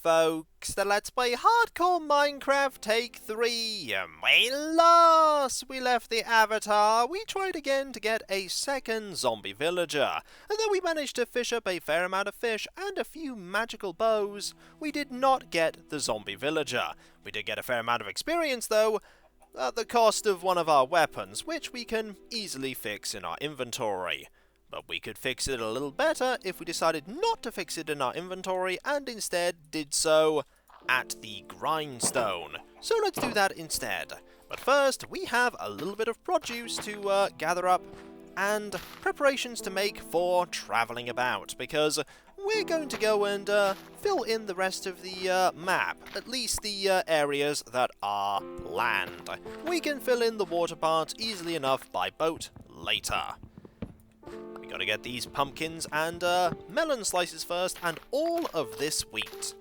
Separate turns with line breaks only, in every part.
folks, the Let's Play Hardcore Minecraft Take 3. We lost! We left the avatar, we tried again to get a second zombie villager, and though we managed to fish up a fair amount of fish and a few magical bows, we did not get the zombie villager. We did get a fair amount of experience though, at the cost of one of our weapons, which we can easily fix in our inventory. But we could fix it a little better if we decided not to fix it in our inventory and instead did so at the grindstone. So let's do that instead. But first, we have a little bit of produce to gather up and preparations to make for travelling about, because we're going to go and fill in the rest of the map, at least the areas that are land. We can fill in the water parts easily enough by boat later. Gotta get these pumpkins and melon slices first, and all of this wheat.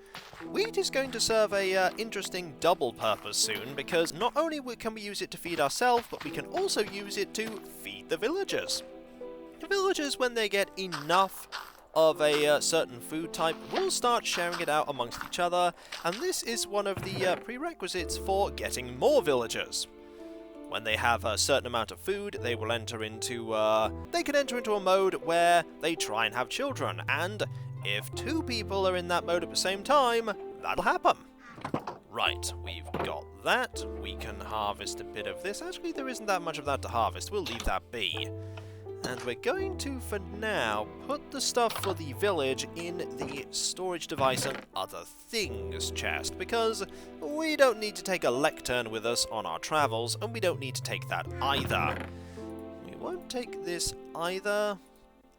Wheat is going to serve a interesting double purpose soon, because not only can we use it to feed ourselves, but we can also use it to feed the villagers. The villagers, when they get enough of a certain food type, will start sharing it out amongst each other, and this is one of the prerequisites for getting more villagers. When they have a certain amount of food, they will enter into, they can enter into a mode where they try and have children, and if two people are in that mode at the same time, that'll happen. Right, we've got that. We can harvest a bit of this. Actually, there isn't that much of that to harvest. We'll leave that be. And we're going to, for now, put the stuff for the village in the storage device and other things chest, because we don't need to take a lectern with us on our travels, and we don't need to take that either. We won't take this either.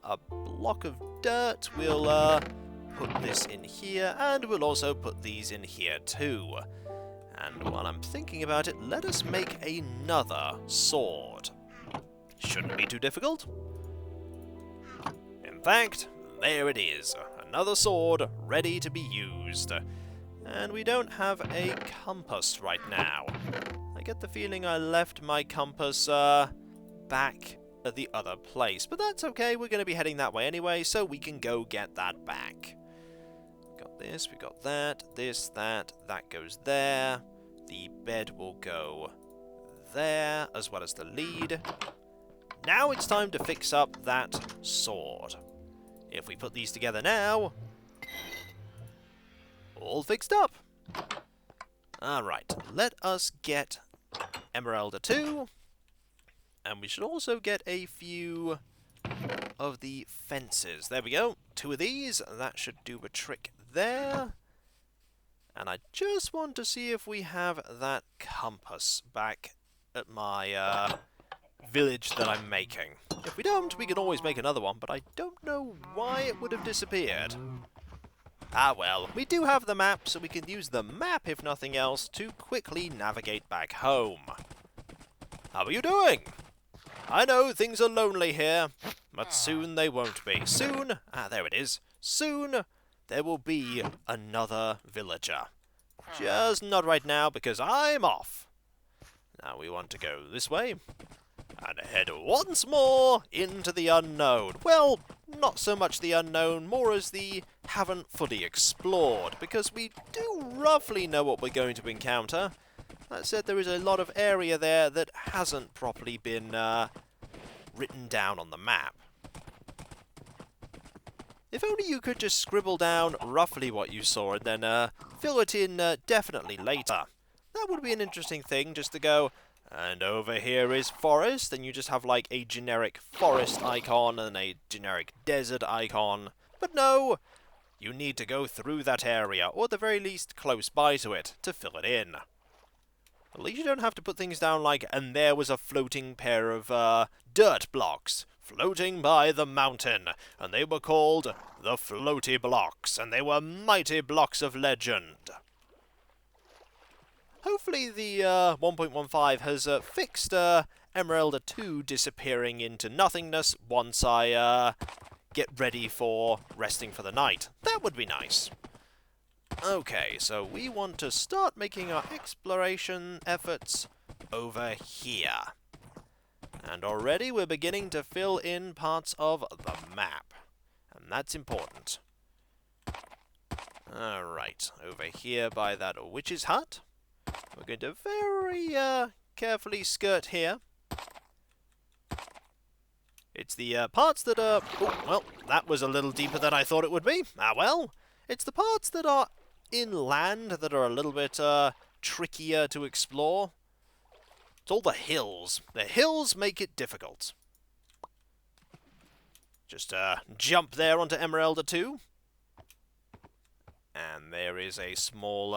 A block of dirt, we'll put this in here, and we'll also put these in here too. And while I'm thinking about it, let us make another sword. Shouldn't be too difficult. In fact, there it is. Another sword ready to be used. And we don't have a compass right now. I get the feeling I left my compass back at the other place. But that's okay, we're going to be heading that way anyway, so we can go get that back. We got this, we got that, this, that goes there. The bed will go there, as well as the lead. Now it's time to fix up that sword. If we put these together now, all fixed up. Alright, let us get Emeralda 2, and we should also get a few of the fences. There we go, 2 of these, that should do a trick there. And I just want to see if we have that compass back at my village that I'm making. If we don't, we can always make another one, but I don't know why it would have disappeared. Ah well, we do have the map, so we can use the map, if nothing else, to quickly navigate back home. How are you doing? I know things are lonely here, but soon they won't be. Soon, there it is, soon there will be another villager. Just not right now, because I'm off. Now we want to go this way. And head once more into the unknown. Well, not so much the unknown, more as the haven't fully explored, because we do roughly know what we're going to encounter. That said, there is a lot of area there that hasn't properly been written down on the map. If only you could just scribble down roughly what you saw and then fill it in definitely later. That would be an interesting thing, just to go, and over here is forest, and you just have like a generic forest icon and a generic desert icon. But no, you need to go through that area, or at the very least close by to it, to fill it in. At least you don't have to put things down like, and there was a floating pair of dirt blocks floating by the mountain, and they were called the floaty blocks, and they were mighty blocks of legend. Hopefully the 1.15 has fixed Emeralda 2 disappearing into nothingness once I get ready for resting for the night. That would be nice. Okay, so we want to start making our exploration efforts over here. And already we're beginning to fill in parts of the map. And that's important. Alright, over here by that witch's hut. We're going to very carefully skirt here. It's the parts that are... Oh, well, that was a little deeper than I thought it would be. Ah, well. It's the parts that are inland that are a little bit trickier to explore. It's all the hills. The hills make it difficult. Just jump there onto Emeralda 2. And there is a small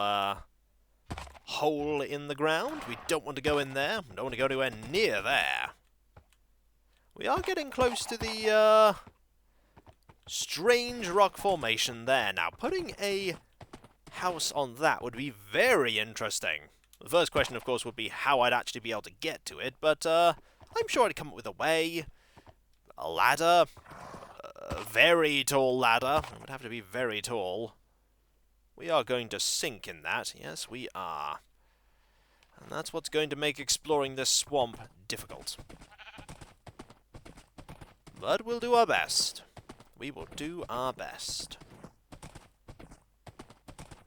hole in the ground. We don't want to go in there. We don't want to go anywhere near there. We are getting close to the strange rock formation there. Now, putting a house on that would be very interesting. The first question, of course, would be how I'd actually be able to get to it, but I'm sure I'd come up with a way. A ladder. A very tall ladder. It would have to be very tall. We are going to sink in that. Yes, we are. And that's what's going to make exploring this swamp difficult. But we'll do our best. We will do our best.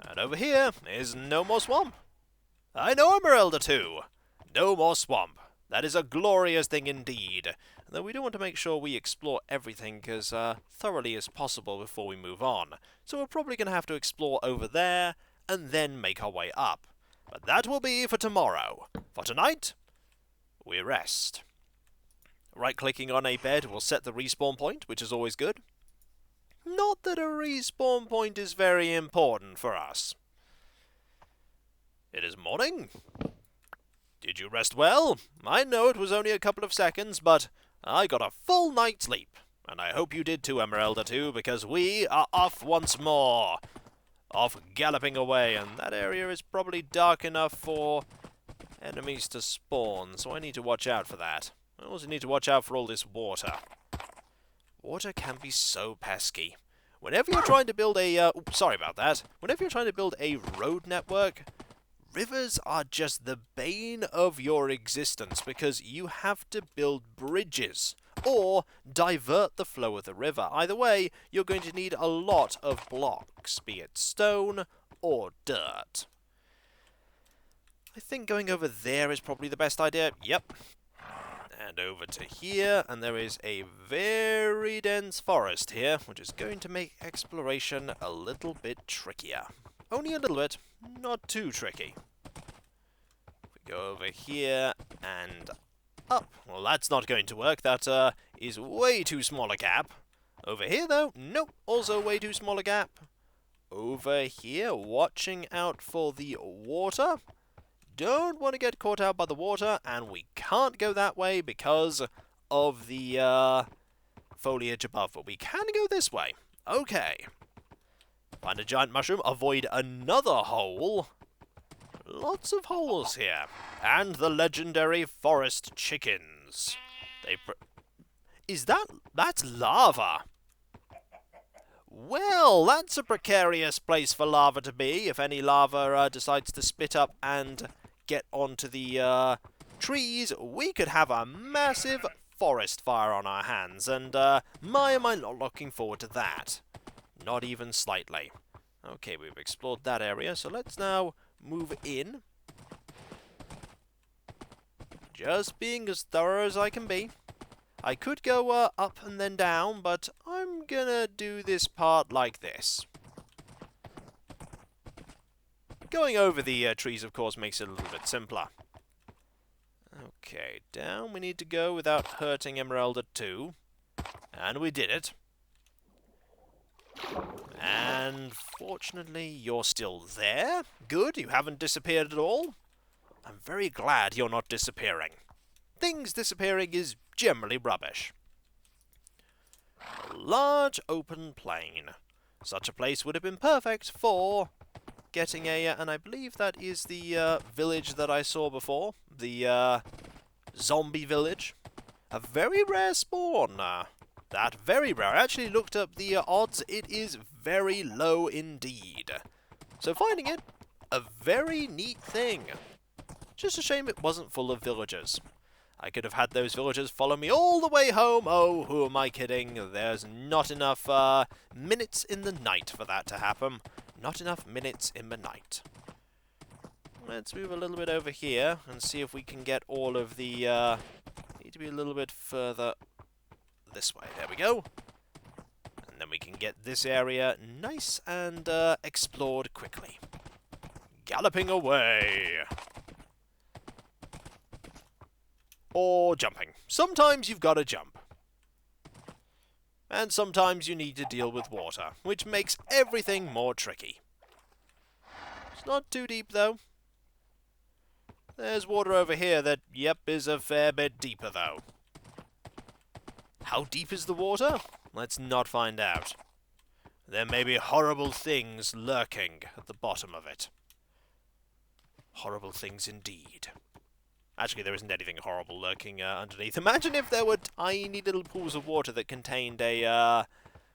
And over here is no more swamp. I know, Emeralda 2. No more swamp. That is a glorious thing indeed. Though we do want to make sure we explore everything as thoroughly as possible before we move on. So we're probably going to have to explore over there and then make our way up. But that will be for tomorrow. For tonight, we rest. Right-clicking on a bed will set the respawn point, which is always good. Not that a respawn point is very important for us. It is morning. Did you rest well? I know it was only a couple of seconds, but I got a full night's sleep. And I hope you did too, Emeralda 2, because we are off once more. Off galloping away, and that area is probably dark enough for enemies to spawn, so I need to watch out for that. I also need to watch out for all this water. Water can be so pesky. Whenever you're trying to build a... sorry about that. Whenever you're trying to build a road network, rivers are just the bane of your existence because you have to build bridges or divert the flow of the river. Either way, you're going to need a lot of blocks, be it stone or dirt. I think going over there is probably the best idea. Yep. And over to here, and there is a very dense forest here, which is going to make exploration a little bit trickier. Only a little bit, not too tricky. If we go over here and up, well, that's not going to work. That is way too small a gap. Over here, though, nope, also way too small a gap. Over here, watching out for the water. Don't want to get caught out by the water, and we can't go that way because of the foliage above, but we can go this way. Okay. Find a giant mushroom, avoid another hole. Lots of holes here. And the legendary forest chickens. That's lava. Well, that's a precarious place for lava to be, if any lava decides to spit up and get onto the trees. We could have a massive forest fire on our hands, and my am I not looking forward to that. Not even slightly. Okay, we've explored that area, so let's now move in. Just being as thorough as I can be. I could go up and then down, but I'm gonna do this part like this. Going over the trees, of course, makes it a little bit simpler. Okay, down we need to go without hurting Emeralda 2. And we did it. And fortunately, you're still there. Good, you haven't disappeared at all. I'm very glad you're not disappearing. Things disappearing is generally rubbish. A large open plain. Such a place would have been perfect for getting a... and I believe that is the village that I saw before. The zombie village. A very rare spawn. That very rare. I actually looked up the odds. It is very low indeed. So finding it, a very neat thing. Just a shame it wasn't full of villagers. I could have had those villagers follow me all the way home. Oh, who am I kidding? There's not enough minutes in the night for that to happen. Not enough minutes in the night. Let's move a little bit over here and see if we can get all of the... need to be a little bit further this way. There we go. And then we can get this area nice and explored quickly. Galloping away. Or jumping. Sometimes you've got to jump. And sometimes you need to deal with water, which makes everything more tricky. It's not too deep, though. There's water over here that, yep, is a fair bit deeper, though. How deep is the water? Let's not find out. There may be horrible things lurking at the bottom of it. Horrible things indeed. Actually, there isn't anything horrible lurking underneath. Imagine if there were tiny little pools of water that contained a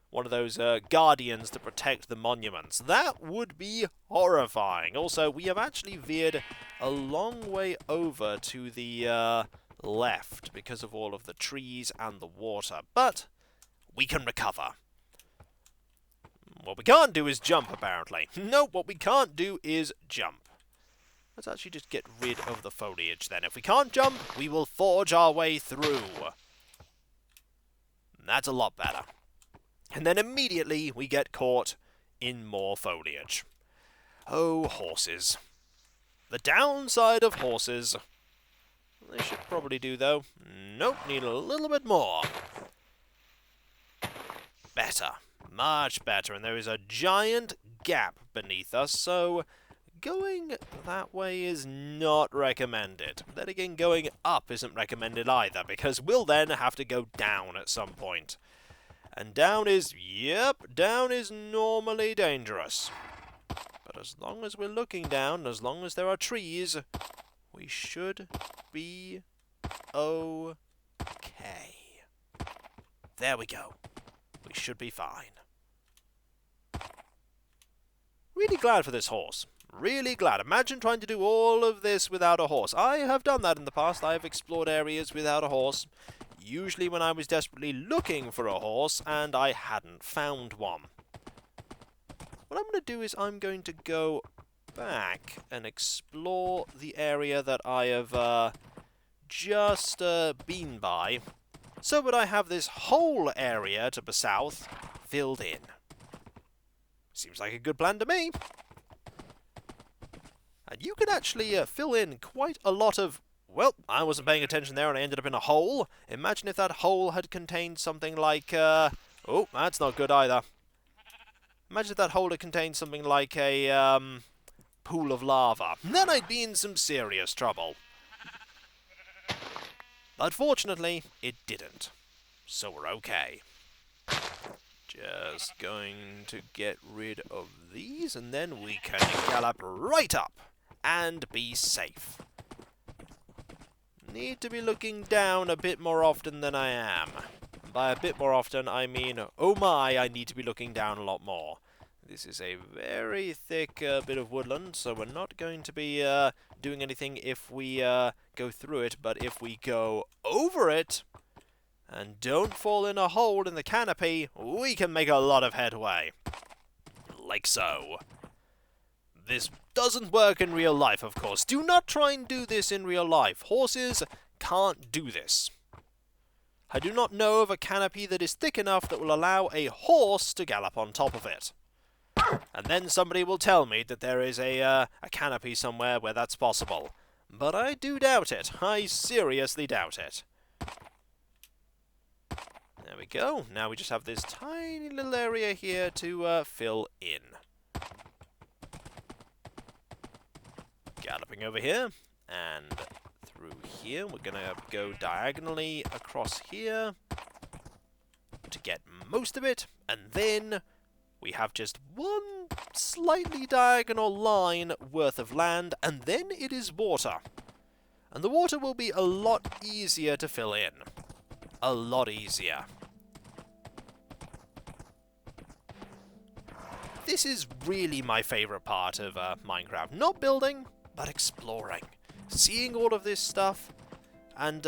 one of those guardians to protect the monuments. That would be horrifying. Also, we have actually veered a long way over to the left because of all of the trees and the water. But we can recover. What we can't do is jump, apparently. No, what we can't do is jump. Let's actually just get rid of the foliage then. If we can't jump, we will forge our way through. That's a lot better. And then immediately we get caught in more foliage. Oh, horses. The downside of horses. They should probably do, though. Nope, need a little bit more. Better. Much better. And there is a giant gap beneath us, so... going that way is not recommended. Then again, going up isn't recommended either, because we'll then have to go down at some point. And down is, yep, down is normally dangerous. But as long as we're looking down, as long as there are trees, we should be okay. There we go. We should be fine. Really glad for this horse. Really glad. Imagine trying to do all of this without a horse. I have done that in the past. I have explored areas without a horse. Usually when I was desperately looking for a horse and I hadn't found one. What I'm going to do is I'm going to go back and explore the area that I have just been by, so that I have this whole area to the south filled in. Seems like a good plan to me. And you can actually fill in quite a lot of... Well, I wasn't paying attention there and I ended up in a hole. Imagine if that hole had contained something like... oh, that's not good either. Imagine if that hole had contained something like a pool of lava. Then I'd be in some serious trouble. But fortunately, it didn't. So we're okay. Just going to get rid of these, and then we can gallop right up and be safe. Need to be looking down a bit more often than I am. By a bit more often, I mean, oh my, I need to be looking down a lot more. This is a very thick bit of woodland, so we're not going to be doing anything if we go through it, but if we go over it, and don't fall in a hole in the canopy, we can make a lot of headway. Like so. This doesn't work in real life, of course. Do not try and do this in real life. Horses can't do this. I do not know of a canopy that is thick enough that will allow a horse to gallop on top of it. And then somebody will tell me that there is a canopy somewhere where that's possible. But I do doubt it. I seriously doubt it. There we go. Now we just have this tiny little area here to fill in. Galloping over here, and through here. We're going to go diagonally across here to get most of it, and then we have just one slightly diagonal line worth of land, and then it is water. And the water will be a lot easier to fill in. A lot easier. This is really my favourite part of Minecraft. Not building, but exploring. Seeing all of this stuff, and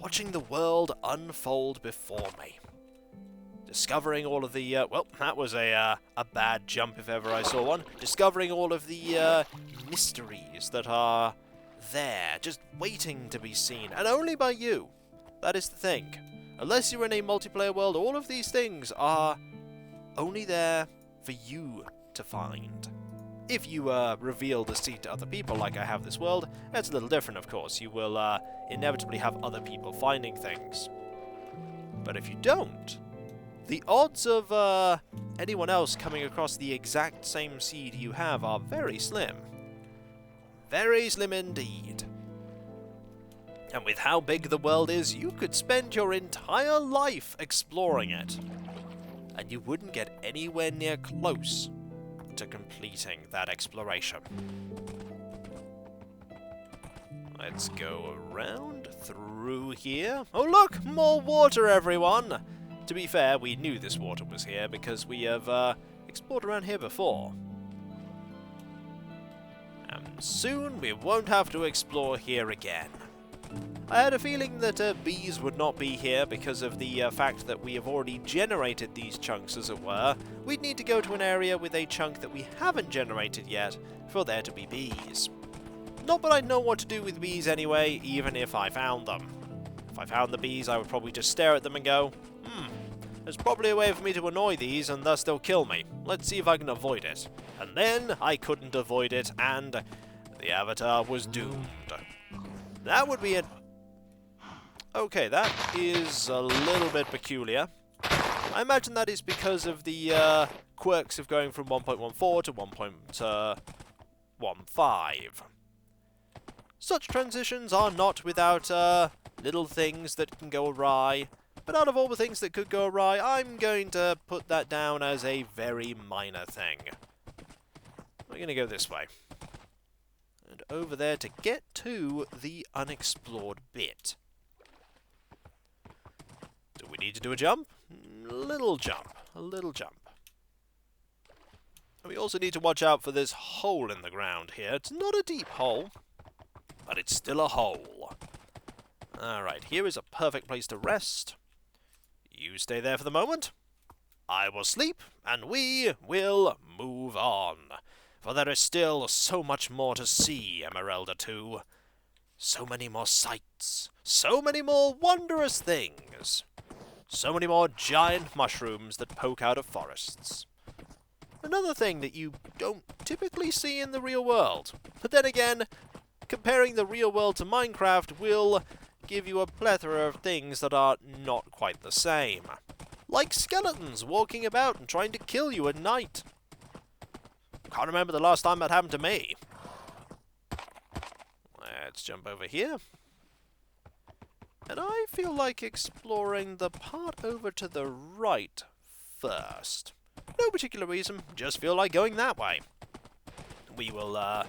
watching the world unfold before me. discovering all of the, well, that was a bad jump if ever I saw one. Discovering all of the mysteries that are there, just waiting to be seen, and only by you. That is the thing. Unless you're in a multiplayer world, all of these things are only there for you to find. If you reveal the seed to other people like I have this world, that's a little different, of course. You will inevitably have other people finding things. But if you don't, the odds of anyone else coming across the exact same seed you have are very slim. Very slim indeed. And with how big the world is, you could spend your entire life exploring it. And you wouldn't get anywhere near close to completing that exploration. Let's go around through here. Oh look! More water, everyone! To be fair, we knew this water was here because we have explored around here before. And soon we won't have to explore here again. I had a feeling that bees would not be here because of the fact that we have already generated these chunks, as it were. We'd need to go to an area with a chunk that we haven't generated yet for there to be bees. Not that I'd know what to do with bees anyway, even if I found them. If I found the bees, I would probably just stare at them and go, there's probably a way for me to annoy these and thus they'll kill me. Let's see if I can avoid it. And then I couldn't avoid it, and the avatar was doomed. That would be it. Okay, that is a little bit peculiar. I imagine that is because of the quirks of going from 1.14 to 1.15. Such transitions are not without little things that can go awry, but out of all the things that could go awry, I'm going to put that down as a very minor thing. We're going to go this way. And over there to get to the unexplored bit. Do we need to do a jump? A little jump. A little jump. We also need to watch out for this hole in the ground here. It's not a deep hole, but it's still a hole. Alright, here is a perfect place to rest. You stay there for the moment. I will sleep, and we will move on. For there is still so much more to see, Emeralda 2. So many more sights. So many more wondrous things. So many more giant mushrooms that poke out of forests. Another thing that you don't typically see in the real world. But then again, comparing the real world to Minecraft will give you a plethora of things that are not quite the same. Like skeletons walking about and trying to kill you at night. Can't remember the last time that happened to me. Let's jump over here. And I feel like exploring the part over to the right first. No particular reason, just feel like going that way. We will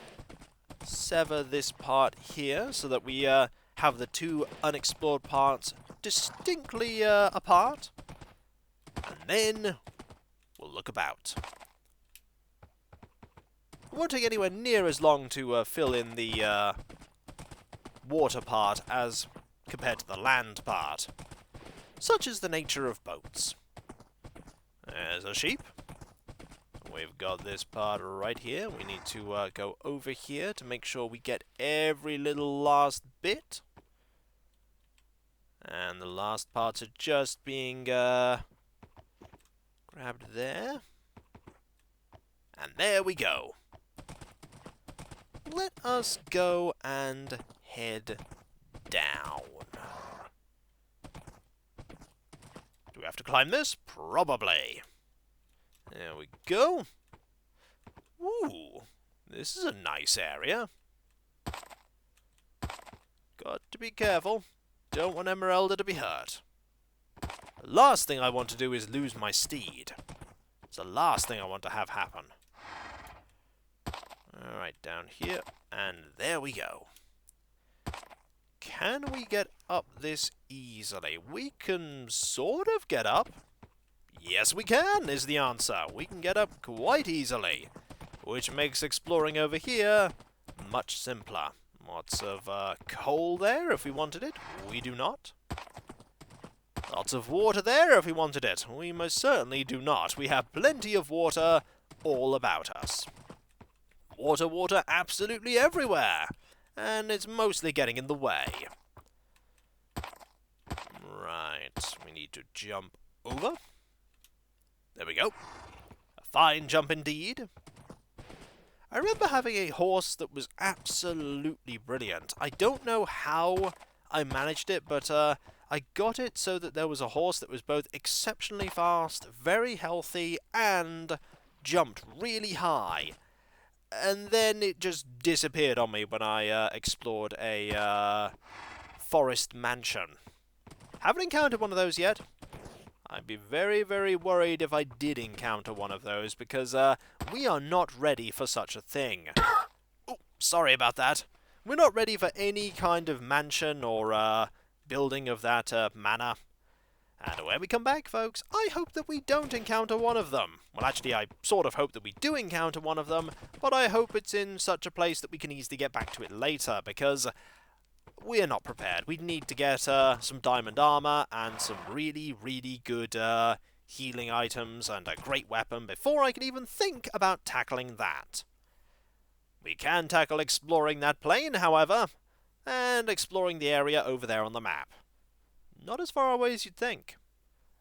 sever this part here so that we have the two unexplored parts distinctly apart. And then we'll look about. It won't take anywhere near as long to fill in the water part as compared to the land part. Such is the nature of boats. There's a sheep. We've got this part right here. We need to go over here to make sure we get every little last bit. And the last parts are just being grabbed there. And there we go. Let us go and head down. Do we have to climb this? Probably. There we go. Ooh, this is a nice area. Got to be careful. Don't want Emeralda to be hurt. The last thing I want to do is lose my steed. It's the last thing I want to have happen. Alright, down here, and there we go. Can we get up this easily? We can sort of get up. Yes, we can, is the answer. We can get up quite easily, which makes exploring over here much simpler. Lots of coal there if we wanted it. We do not. Lots of water there if we wanted it. We most certainly do not. We have plenty of water all about us. Water, water absolutely everywhere. And it's mostly getting in the way. Right, we need to jump over. There we go. A fine jump indeed. I remember having a horse that was absolutely brilliant. I don't know how I managed it, but I got it so that there was a horse that was both exceptionally fast, very healthy, and jumped really high. And then it just disappeared on me when I explored a forest mansion. Haven't encountered one of those yet. I'd be very, very worried if I did encounter one of those, because we are not ready for such a thing. Oh, sorry about that. We're not ready for any kind of mansion or building of that manor. And when we come back, folks, I hope that we don't encounter one of them. Well, actually, I sort of hope that we do encounter one of them, but I hope it's in such a place that we can easily get back to it later, because we are not prepared. We need to get some diamond armor and some really, really good healing items and a great weapon before I can even think about tackling that. We can tackle exploring that plain, however, and exploring the area over there on the map. Not as far away as you'd think.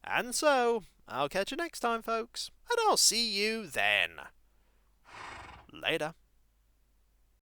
And so, I'll catch you next time, folks, and I'll see you then. Later.